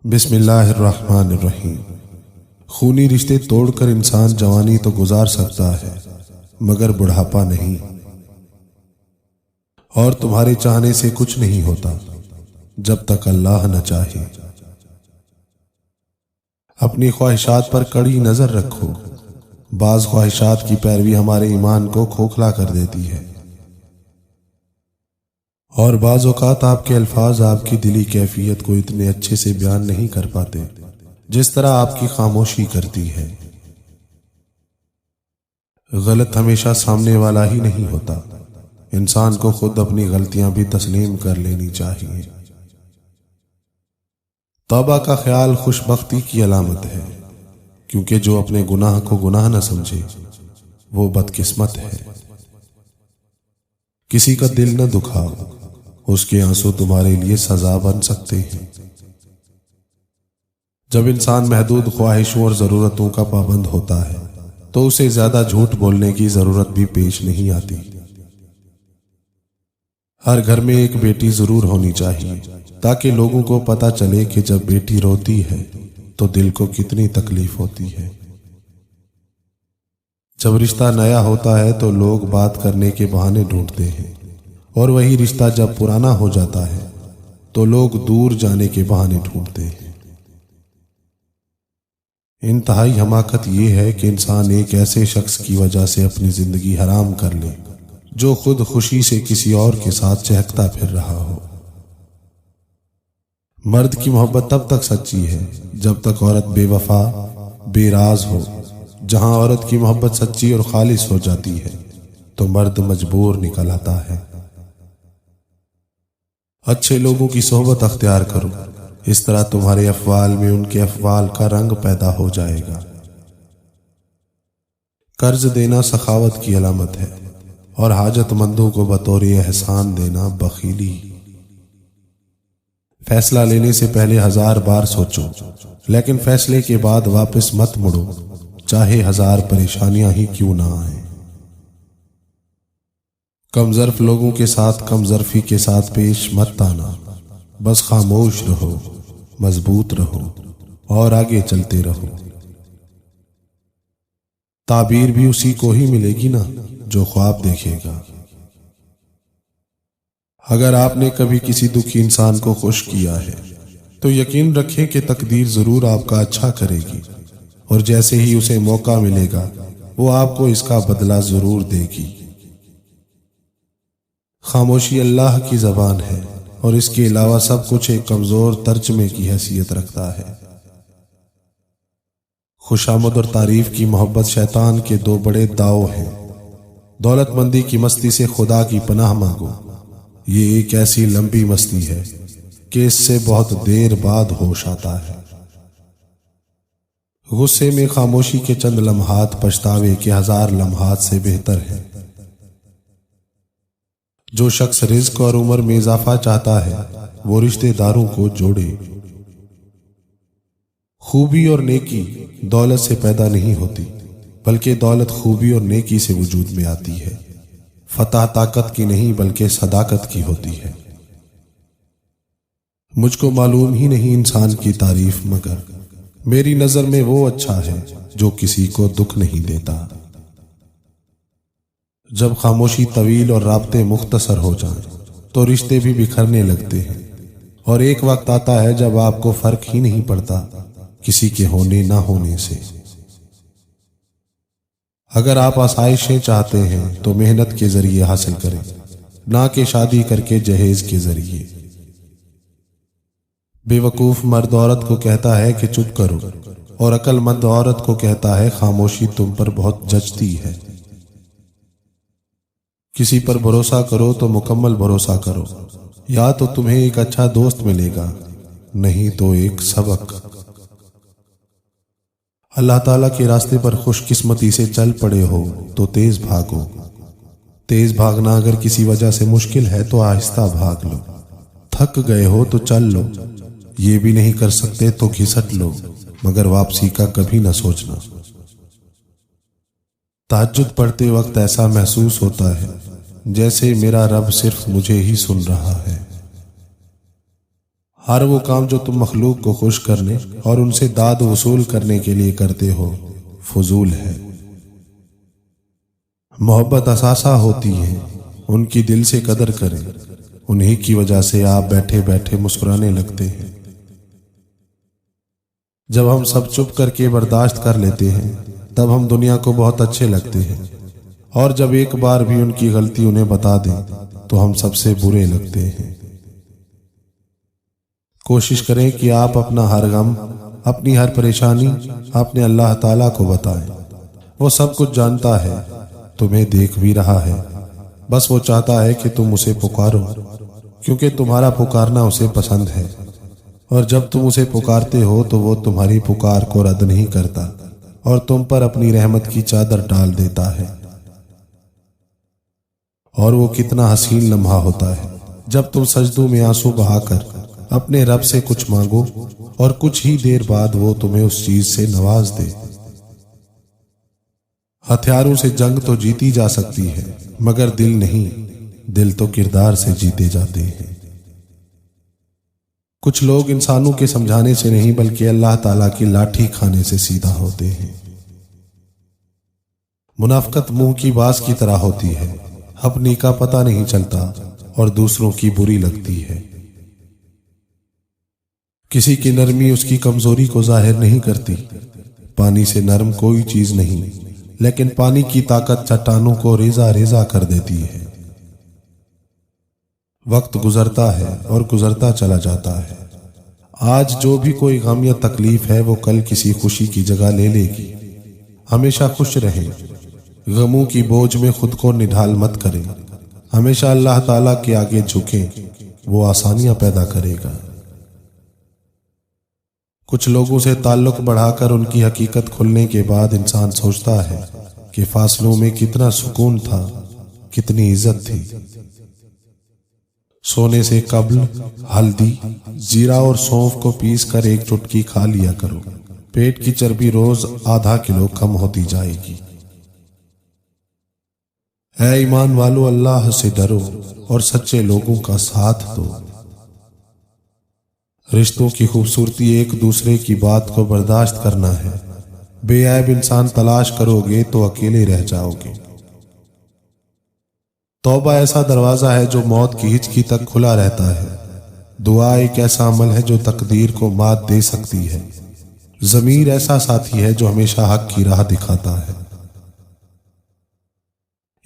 بسم اللہ الرحمن الرحیم۔ خونی رشتے توڑ کر انسان جوانی تو گزار سکتا ہے مگر بڑھاپا نہیں، اور تمہارے چاہنے سے کچھ نہیں ہوتا جب تک اللہ نہ چاہے۔ اپنی خواہشات پر کڑی نظر رکھو، بعض خواہشات کی پیروی ہمارے ایمان کو کھوکھلا کر دیتی ہے، اور بعض اوقات آپ کے الفاظ آپ کی دلی کیفیت کو اتنے اچھے سے بیان نہیں کر پاتے جس طرح آپ کی خاموشی کرتی ہے۔ غلط ہمیشہ سامنے والا ہی نہیں ہوتا، انسان کو خود اپنی غلطیاں بھی تسلیم کر لینی چاہیے۔ توبہ کا خیال خوش بختی کی علامت ہے، کیونکہ جو اپنے گناہ کو گناہ نہ سمجھے وہ بدقسمت ہے۔ کسی کا دل نہ دکھاؤ، اس کے آنسو تمہارے لیے سزا بن سکتے ہیں۔ جب انسان محدود خواہشوں اور ضرورتوں کا پابند ہوتا ہے تو اسے زیادہ جھوٹ بولنے کی ضرورت بھی پیش نہیں آتی۔ ہر گھر میں ایک بیٹی ضرور ہونی چاہیے تاکہ لوگوں کو پتہ چلے کہ جب بیٹی روتی ہے تو دل کو کتنی تکلیف ہوتی ہے۔ جب رشتہ نیا ہوتا ہے تو لوگ بات کرنے کے بہانے ڈھونڈتے ہیں، اور وہی رشتہ جب پرانا ہو جاتا ہے تو لوگ دور جانے کے بہانے ڈھونڈتے ہیں۔ انتہائی حماقت یہ ہے کہ انسان ایک ایسے شخص کی وجہ سے اپنی زندگی حرام کر لے جو خود خوشی سے کسی اور کے ساتھ چہکتا پھر رہا ہو۔ مرد کی محبت تب تک سچی ہے جب تک عورت بے وفا بے راز ہو۔ جہاں عورت کی محبت سچی اور خالص ہو جاتی ہے تو مرد مجبور نکل آتا ہے۔ اچھے لوگوں کی صحبت اختیار کرو، اس طرح تمہارے افعال میں ان کے افعال کا رنگ پیدا ہو جائے گا۔ قرض دینا سخاوت کی علامت ہے، اور حاجت مندوں کو بطور احسان دینا بخیلی۔ فیصلہ لینے سے پہلے 1000 بار سوچو، لیکن فیصلے کے بعد واپس مت مڑو، چاہے 1000 پریشانیاں ہی کیوں نہ آئیں۔ کم ظرف لوگوں کے ساتھ کم ظرفی کے ساتھ پیش مت آنا، بس خاموش رہو، مضبوط رہو اور آگے چلتے رہو۔ تعبیر بھی اسی کو ہی ملے گی نا جو خواب دیکھے گا۔ اگر آپ نے کبھی کسی دکھی انسان کو خوش کیا ہے تو یقین رکھیں کہ تقدیر ضرور آپ کا اچھا کرے گی، اور جیسے ہی اسے موقع ملے گا وہ آپ کو اس کا بدلہ ضرور دے گی۔ خاموشی اللہ کی زبان ہے، اور اس کے علاوہ سب کچھ ایک کمزور ترجمے کی حیثیت رکھتا ہے۔ خوشامد اور تعریف کی محبت شیطان کے 2 بڑے داؤ ہیں۔ دولت مندی کی مستی سے خدا کی پناہ مانگو، یہ ایک ایسی لمبی مستی ہے کہ اس سے بہت دیر بعد ہوش آتا ہے۔ غصے میں خاموشی کے چند لمحات پچھتاوے کے 1000 لمحات سے بہتر ہے۔ جو شخص رزق اور عمر میں اضافہ چاہتا ہے وہ رشتہ داروں کو جوڑے۔ خوبی اور نیکی دولت سے پیدا نہیں ہوتی، بلکہ دولت خوبی اور نیکی سے وجود میں آتی ہے۔ فتح طاقت کی نہیں بلکہ صداقت کی ہوتی ہے۔ مجھ کو معلوم ہی نہیں انسان کی تعریف، مگر میری نظر میں وہ اچھا ہے جو کسی کو دکھ نہیں دیتا۔ جب خاموشی طویل اور رابطے مختصر ہو جائیں تو رشتے بھی بکھرنے لگتے ہیں، اور ایک وقت آتا ہے جب آپ کو فرق ہی نہیں پڑتا کسی کے ہونے نہ ہونے سے۔ اگر آپ آسائشیں چاہتے ہیں تو محنت کے ذریعے حاصل کریں، نہ کہ شادی کر کے جہیز کے ذریعے۔ بے وقوف مرد عورت کو کہتا ہے کہ چپ کرو، اور عقل مند عورت کو کہتا ہے خاموشی تم پر بہت جچتی ہے۔ کسی پر بھروسہ کرو تو مکمل بھروسہ کرو، یا تو تمہیں ایک اچھا دوست ملے گا، نہیں تو ایک سبق۔ اللہ تعالیٰ کے راستے پر خوش قسمتی سے چل پڑے ہو تو تیز بھاگو۔ تیز بھاگنا اگر کسی وجہ سے مشکل ہے تو آہستہ بھاگ لو۔ تھک گئے ہو تو چل لو، یہ بھی نہیں کر سکتے تو گھسٹ لو، مگر واپسی کا کبھی نہ سوچنا۔ تہجد پڑھتے وقت ایسا محسوس ہوتا ہے جیسے میرا رب صرف مجھے ہی سن رہا ہے۔ ہر وہ کام جو تم مخلوق کو خوش کرنے اور ان سے داد وصول کرنے کے لیے کرتے ہو فضول ہے۔ محبت اثاثہ ہوتی ہے، ان کی دل سے قدر کریں، انہی کی وجہ سے آپ بیٹھے بیٹھے مسکرانے لگتے ہیں۔ جب ہم سب چپ کر کے برداشت کر لیتے ہیں تب ہم دنیا کو بہت اچھے لگتے ہیں، اور جب ایک بار بھی ان کی غلطی انہیں بتا دیں تو ہم سب سے برے لگتے ہیں۔ کوشش کریں کہ آپ اپنا ہر غم، اپنی ہر پریشانی اپنے اللہ تعالیٰ کو بتائیں۔ وہ سب کچھ جانتا ہے، تمہیں دیکھ بھی رہا ہے، بس وہ چاہتا ہے کہ تم اسے پکارو، کیونکہ تمہارا پکارنا اسے پسند ہے، اور جب تم اسے پکارتے ہو تو وہ تمہاری پکار کو رد نہیں کرتا اور تم پر اپنی رحمت کی چادر ڈال دیتا ہے۔ اور وہ کتنا حسین لمحہ ہوتا ہے جب تم سجدوں میں آنسو بہا کر اپنے رب سے کچھ مانگو اور کچھ ہی دیر بعد وہ تمہیں اس چیز سے نواز دے۔ ہتھیاروں سے جنگ تو جیتی جا سکتی ہے مگر دل نہیں، دل تو کردار سے جیتے جاتے ہیں۔ کچھ لوگ انسانوں کے سمجھانے سے نہیں بلکہ اللہ تعالیٰ کی لاٹھی کھانے سے سیدھا ہوتے ہیں۔ منافقت منہ کی باز کی طرح ہوتی ہے، اپنی کا پتہ نہیں چلتا اور دوسروں کی بری لگتی ہے۔ کسی کی نرمی اس کی کمزوری کو ظاہر نہیں کرتی، پانی سے نرم کوئی چیز نہیں، لیکن پانی کی طاقت چٹانوں کو ریزہ ریزہ کر دیتی ہے۔ وقت گزرتا ہے اور گزرتا چلا جاتا ہے، آج جو بھی کوئی غم یا تکلیف ہے وہ کل کسی خوشی کی جگہ لے لے گی۔ ہمیشہ خوش رہیں، غموں کی بوجھ میں خود کو نڈھال مت کریں، ہمیشہ اللہ تعالیٰ کے آگے جھکیں، وہ آسانیاں پیدا کرے گا۔ کچھ لوگوں سے تعلق بڑھا کر ان کی حقیقت کھلنے کے بعد انسان سوچتا ہے کہ فاصلوں میں کتنا سکون تھا، کتنی عزت تھی۔ سونے سے قبل ہلدی، زیرہ اور سونف کو پیس کر ایک چٹکی کھا لیا کرو، پیٹ کی چربی روز آدھا کلو کم ہوتی جائے گی۔ اے ایمان والو، اللہ سے ڈرو اور سچے لوگوں کا ساتھ دو۔ رشتوں کی خوبصورتی ایک دوسرے کی بات کو برداشت کرنا ہے، بے عیب انسان تلاش کرو گے تو اکیلے رہ جاؤ گے۔ توبہ ایسا دروازہ ہے جو موت کی ہچکی تک کھلا رہتا ہے، دعا ایک ایسا عمل ہے جو تقدیر کو مات دے سکتی ہے، ضمیر ایسا ساتھی ہے جو ہمیشہ حق کی راہ دکھاتا ہے۔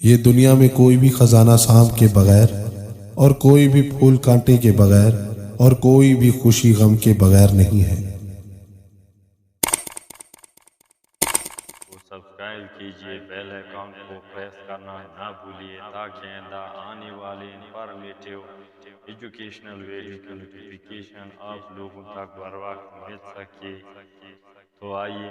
یہ دنیا میں کوئی بھی خزانہ سانپ کے بغیر اور کوئی بھی پھول کانٹے کے بغیر اور کوئی بھی خوشی غم کے بغیر نہیں ہے۔ سبسکرائب کیجئے، بیل آئیکن کو پریس کرنا نہ بھولیے تاکہ آئندہ آنے والے انفارمیٹیو ایجوکیشنل ویڈیو کی نوٹیفیکیشن آپ لوگوں تک بر وقت مل سکے۔ تو آئیے